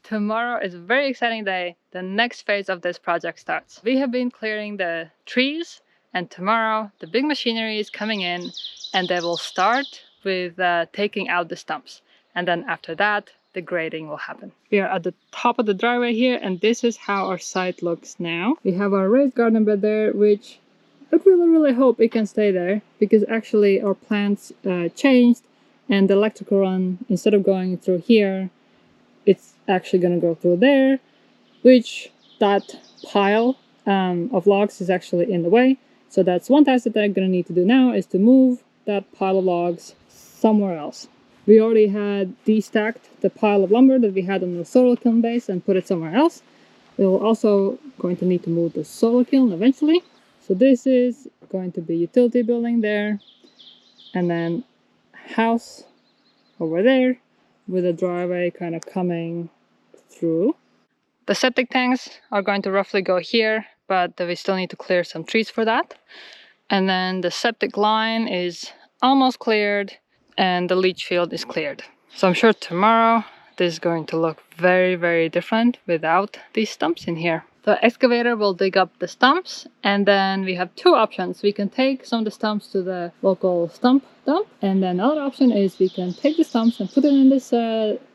Tomorrow is a very exciting day. The next phase of this project starts. We have been clearing the trees, and tomorrow the big machinery is coming in, and they will start with taking out the stumps. And then after that, the grading will happen. We are at the top of the driveway here, and this is how our site looks now. We have our raised garden bed there, which I really hope it can stay there, because actually our plans changed, and the electrical run, instead of going through here, it's actually going to go through there, which that pile of logs is actually in the way. So that's one task that I'm going to need to do now, is to move that pile of logs somewhere else. We already had destacked the pile of lumber that we had on the solar kiln base and put it somewhere else. We're also going to need to move the solar kiln eventually. So this is going to be utility building there, and then house over there, with a driveway kind of coming through. The septic tanks are going to roughly go here, but we still need to clear some trees for that. And then the septic line is almost cleared, and the leach field is cleared. So I'm sure tomorrow this is going to look very different without these stumps in here. The excavator will dig up the stumps, and then we have two options. We can take some of the stumps to the local stump dump, and then another option is we can take the stumps and put it in this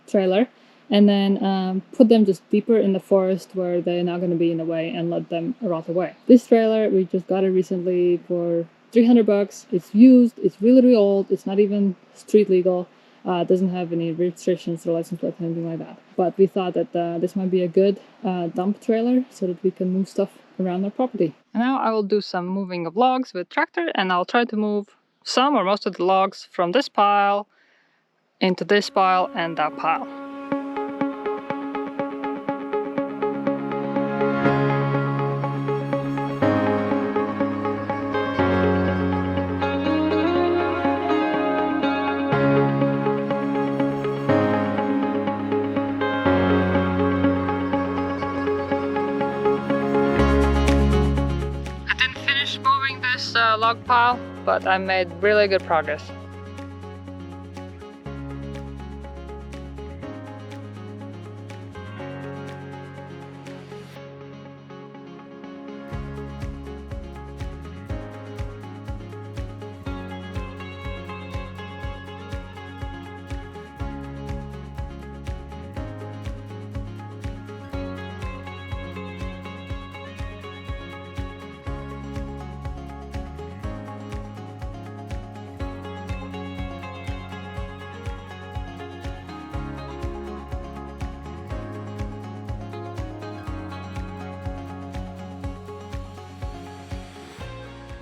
trailer, and then put them just deeper in the forest where they're not going to be in the way, and let them rot away. This trailer, we just got it recently for 300 bucks. It's used, it's really old, it's not even street legal. Doesn't have any restrictions or license plate or anything like that. But we thought that this might be a good dump trailer so that we can move stuff around our property. And now I will do some moving of logs with tractor, and I'll try to move some or most of the logs from this pile into this pile and that pile. Log pile, but I made really good progress.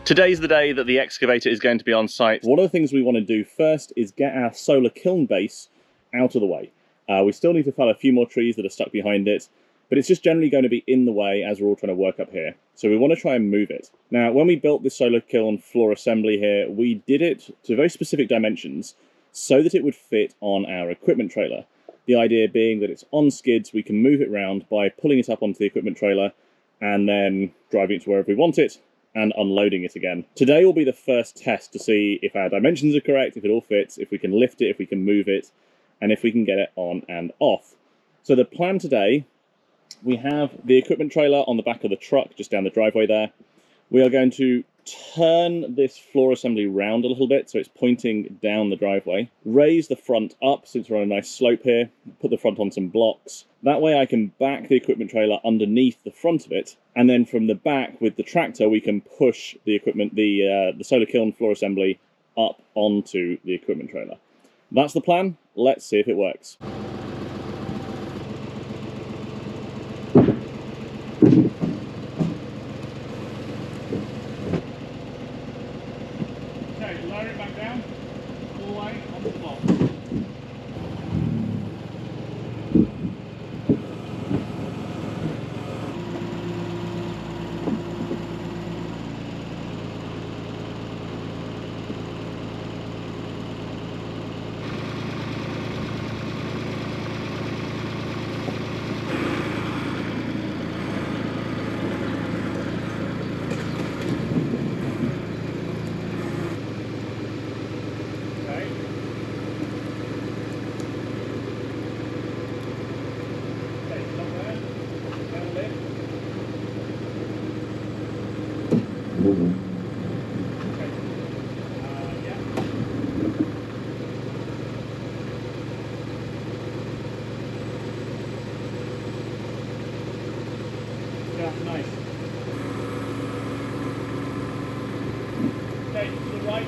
Today's the day that the excavator is going to be on site. One of the things we want to do first is get our solar kiln base out of the way. We still need to fell a few more trees that are stuck behind it, but it's just generally going to be in the way as we're all trying to work up here. So we want to try and move it. Now, when we built this solar kiln floor assembly here, we did it to very specific dimensions so that it would fit on our equipment trailer. The idea being that it's on skids, we can move it around by pulling it up onto the equipment trailer and then driving it to wherever we want it and unloading it again. Today will be the first test to see if our dimensions are correct, if it all fits, if we can lift it, if we can move it, and if we can get it on and off. So the plan today, we have the equipment trailer on the back of the truck, just down the driveway there. We are going to turn this floor assembly round a little bit so it's pointing down the driveway. Raise the front up since we're on a nice slope here. Put the front on some blocks. That way I can back the equipment trailer underneath the front of it, and then from the back with the tractor we can push the equipment, the solar kiln floor assembly up onto the equipment trailer. That's the plan. Let's see if it works. Okay, lower it back down, all the way onto the block. Yeah, nice. Okay, to the right.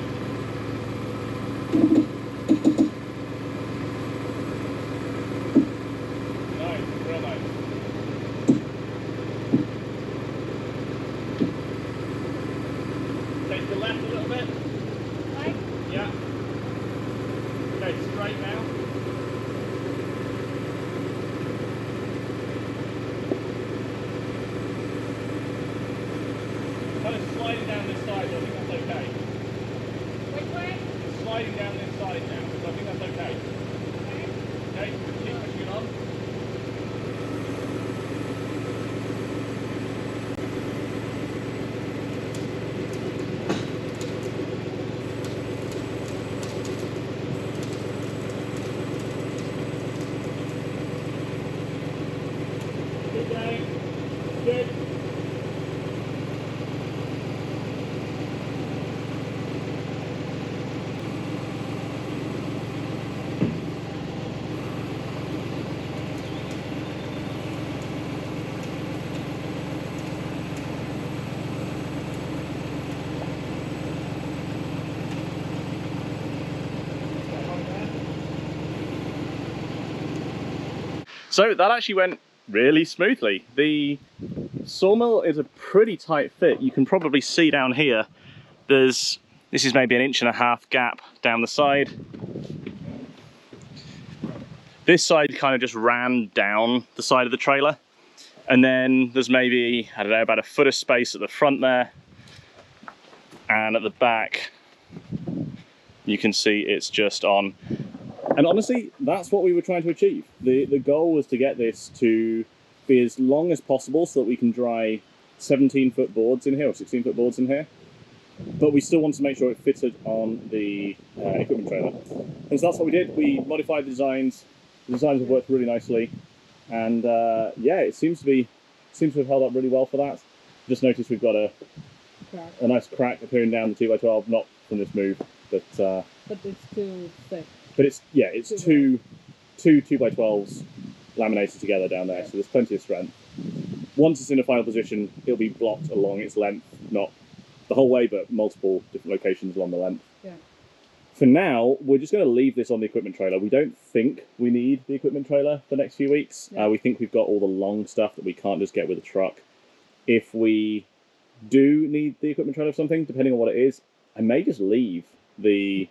Nice, real nice. Take the left a little bit. Right? Yeah. Okay, straight now. Kind of sliding down this side, but I think that's okay. Which way? Sliding down this side now, so I think that's okay. Okay, keep pushing it on. Keep going. Good. So that actually went really smoothly. The sawmill is a pretty tight fit. You can probably see down here, this is maybe 1.5 inch gap down the side. This side kind of just ran down the side of the trailer. And then there's maybe, I don't know, about 1 foot of space at the front there. And at the back, you can see it's just on. And honestly, that's what we were trying to achieve. The goal was to get this to be as long as possible so that we can dry 17-foot boards in here, or 16-foot boards in here. But we still wanted to make sure it fitted on the equipment trailer. And so that's what we did. We modified the designs. The designs have worked really nicely. And yeah, it seems to have held up really well for that. Just noticed we've got a nice crack appearing down the 2x12, not from this move, but it's too thick. But it's, yeah, it's two 2x12s laminated together down there, so there's plenty of strength. Once it's in a final position, it'll be blocked along its length, not the whole way, but multiple different locations along the length. Yeah. For now, we're just going to leave this on the equipment trailer. We don't think we need the equipment trailer for the next few weeks. Yeah. We think we've got all the long stuff that we can't just get with a truck. If we do need the equipment trailer for something, depending on what it is, I may just leave the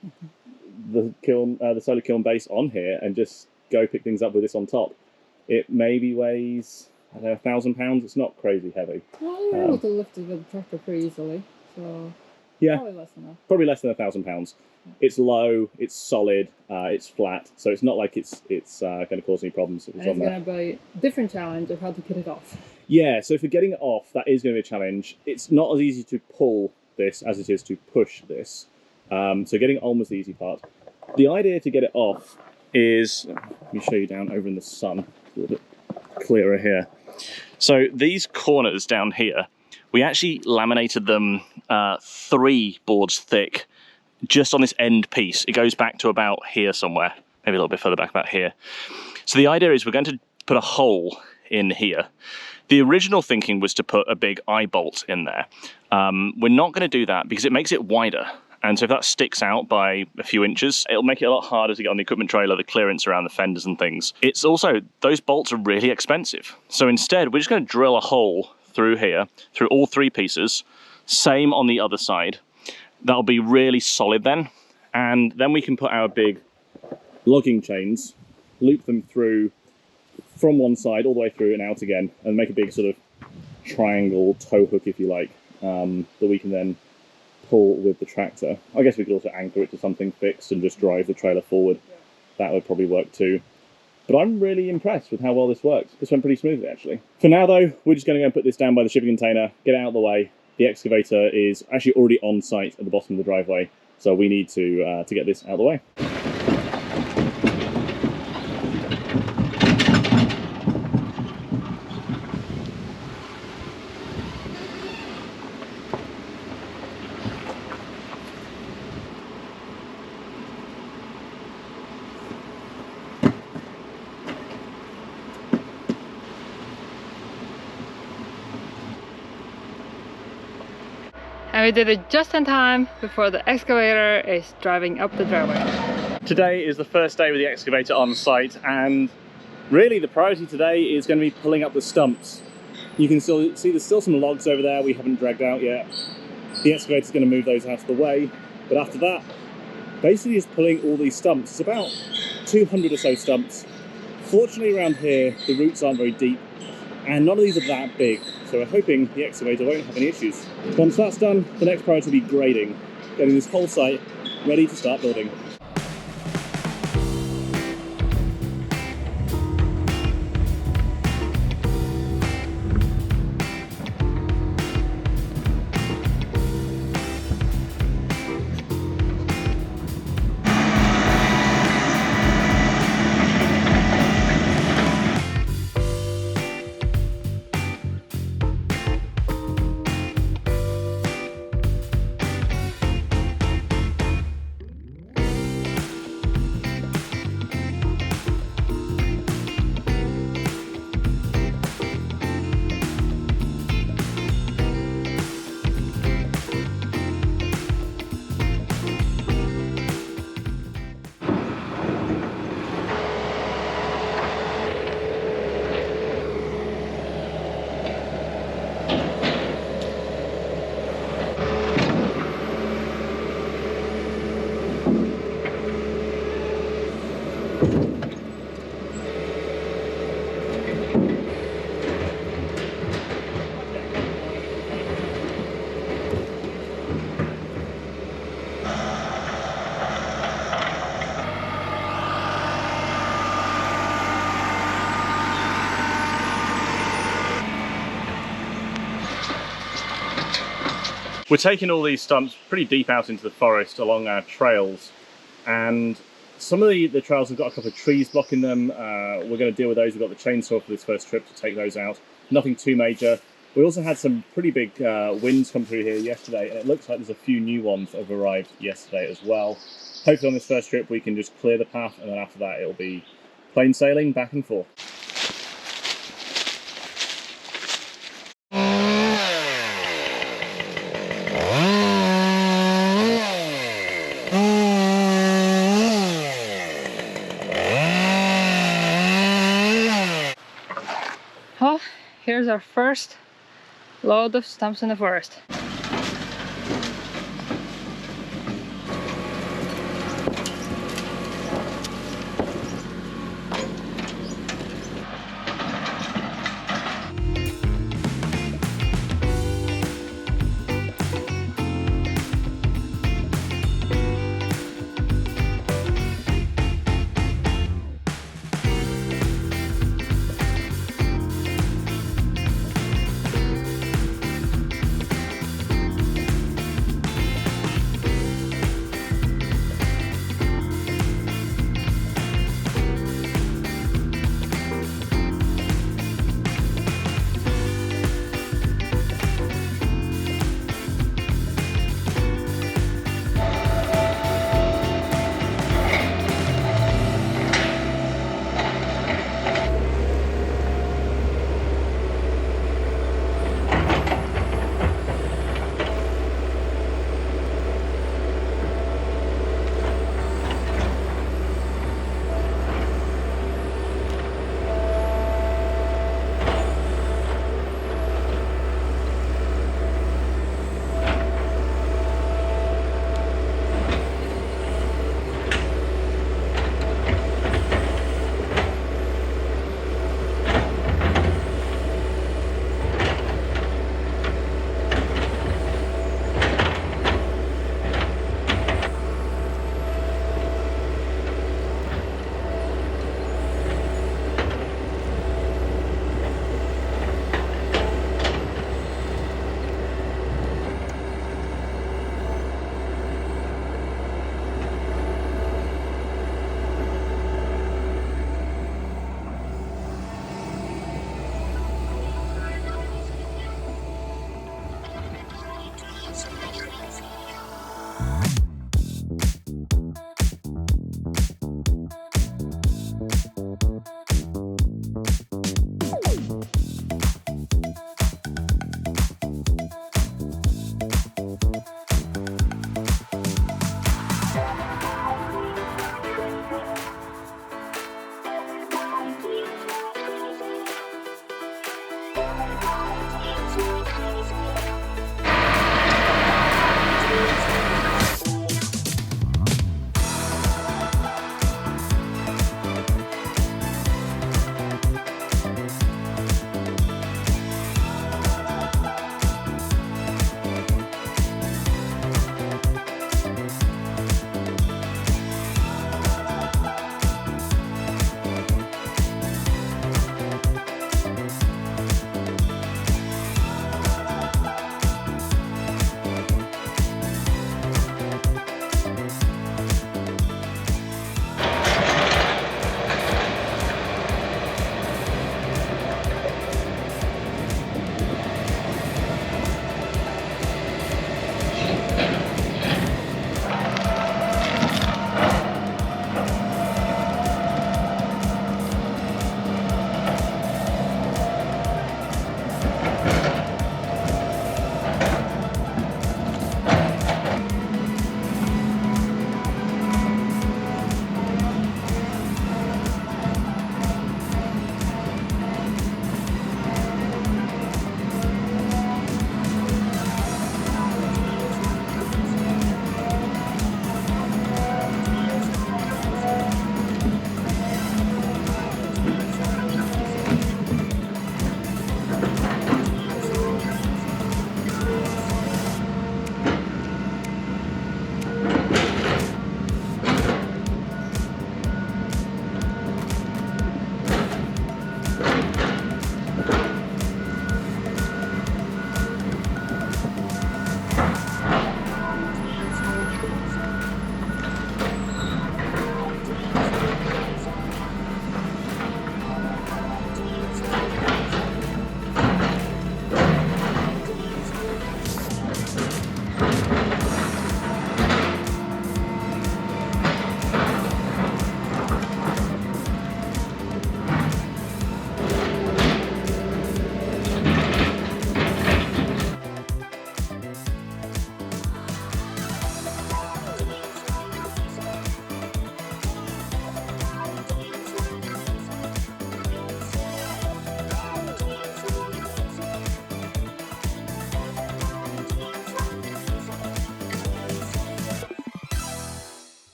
kiln, the solar kiln base on here and just go pick things up with this on top. It maybe weighs, I don't know, 1,000 pounds. It's not crazy heavy. Well, you're able to lift it with the tractor pretty easily, so yeah, probably less than that. Probably less than 1,000 pounds. It's low, it's solid, it's flat, so it's not like it's going to cause any problems if it's on there. It's going to be a different challenge of how to get it off. Yeah, so for getting it off, that is going to be a challenge. It's not as easy to pull this as it is to push this. So getting it on was the easy part. The idea to get it off is, let me show you down over in the sun, a little bit clearer here. So these corners down here, we actually laminated them 3 boards thick, just on this end piece. It goes back to about here somewhere, maybe a little bit further back, about here. So the idea is we're going to put a hole in here. The original thinking was to put a big eye bolt in there. We're not going to do that because it makes it wider. And so if that sticks out by a few inches, it'll make it a lot harder to get on the equipment trailer, the clearance around the fenders and things. It's also, those bolts are really expensive. So instead, we're just going to drill a hole through here, through all 3 pieces, same on the other side. That'll be really solid then. And then we can put our big logging chains, loop them through from one side all the way through and out again, and make a big sort of triangle tow hook, if you like, that we can then pull with the tractor. I guess we could also anchor it to something fixed and just drive the trailer forward. Yeah. That would probably work too. But I'm really impressed with how well this worked. This went pretty smoothly, actually. For now, though, we're just going to go and put this down by the shipping container, get it out of the way. The excavator is actually already on site at the bottom of the driveway, so we need to get this out of the way. And we did it just in time before the excavator is driving up the driveway. Today is the first day with the excavator on site, and really the priority today is going to be pulling up the stumps. You can still see there's still some logs over there we haven't dragged out yet. The excavator's going to move those out of the way, but after that, basically just pulling all these stumps. It's about 200 or so stumps. Fortunately around here, the roots aren't very deep, and none of these are that big, so we're hoping the excavator won't have any issues. Once that's done, the next priority will be grading, getting this whole site ready to start building. We're taking all these stumps pretty deep out into the forest along our trails, and some of the trails have got a couple of trees blocking them. We're going to deal with those. We've got the chainsaw for this first trip to take those out. Nothing too major. We also had some pretty big winds come through here yesterday, and it looks like there's a few new ones that have arrived yesterday as well. Hopefully on this first trip we can just clear the path, and then after that it'll be plain sailing back and forth. Well, here's our first load of stumps in the forest.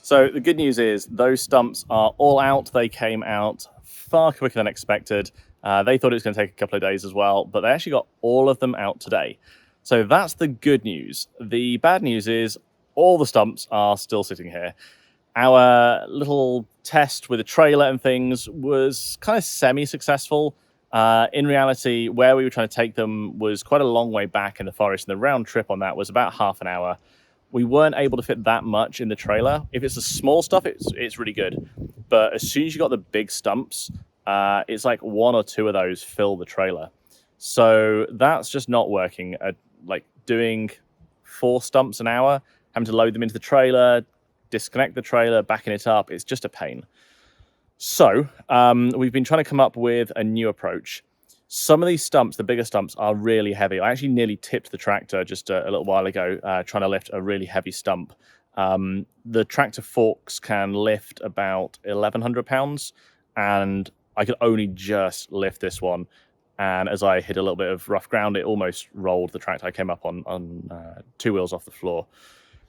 So the good news is those stumps are all out. They came out far quicker than expected. They thought it was going to take a couple of days as well, but they actually got all of them out today. So that's the good news. The bad news is all the stumps are still sitting here. Our little test with a trailer and things was kind of semi-successful. In reality, where we were trying to take them was quite a long way back in the forest, and the round trip on that was about half an hour. We weren't able to fit that much in the trailer. If it's the small stuff, it's really good. But as soon as you got the big stumps, it's like one or two of those fill the trailer. So that's just not working. Like doing 4 stumps an hour, having to load them into the trailer, disconnect the trailer, backing it up, it's just a pain. So we've been trying to come up with a new approach. Some of these stumps, the bigger stumps, are really heavy. I actually nearly tipped the tractor just a little while ago trying to lift a really heavy stump. The tractor forks can lift about 1,100 pounds, and I could only just lift this one. And as I hit a little bit of rough ground, it almost rolled the tractor. I came up on 2 wheels off the floor.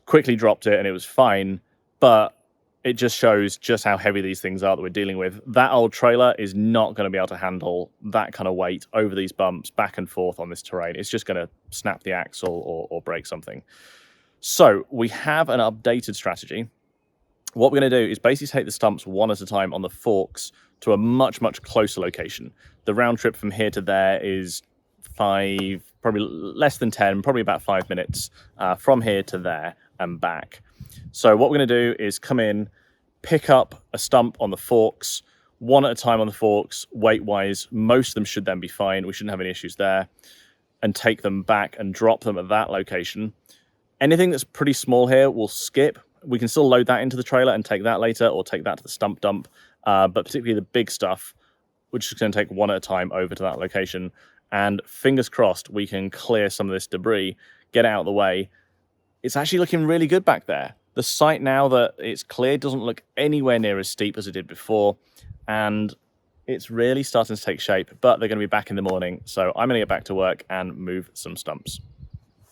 Quickly dropped it, and it was fine. But it just shows just how heavy these things are that we're dealing with. That old trailer is not going to be able to handle that kind of weight over these bumps, back and forth on this terrain. It's just going to snap the axle or break something. So we have an updated strategy. What we're going to do is basically take the stumps one at a time on the forks to a much, much closer location. The round trip from here to there is 5, probably less than 10, probably about 5 minutes from here to there and back. So what we're going to do is come in, pick up a stump on the forks, one at a time on the forks, weight-wise. Most of them should then be fine. We shouldn't have any issues there. And take them back and drop them at that location. Anything that's pretty small here, we'll skip. We can still load that into the trailer and take that later, or take that to the stump dump. But particularly the big stuff, we're just going to take one at a time over to that location. And fingers crossed, we can clear some of this debris, get it out of the way. It's actually looking really good back there. The site now that it's cleared doesn't look anywhere near as steep as it did before. And It's really starting to take shape, but they're going to be back in the morning, so I'm going to get back to work and move some stumps.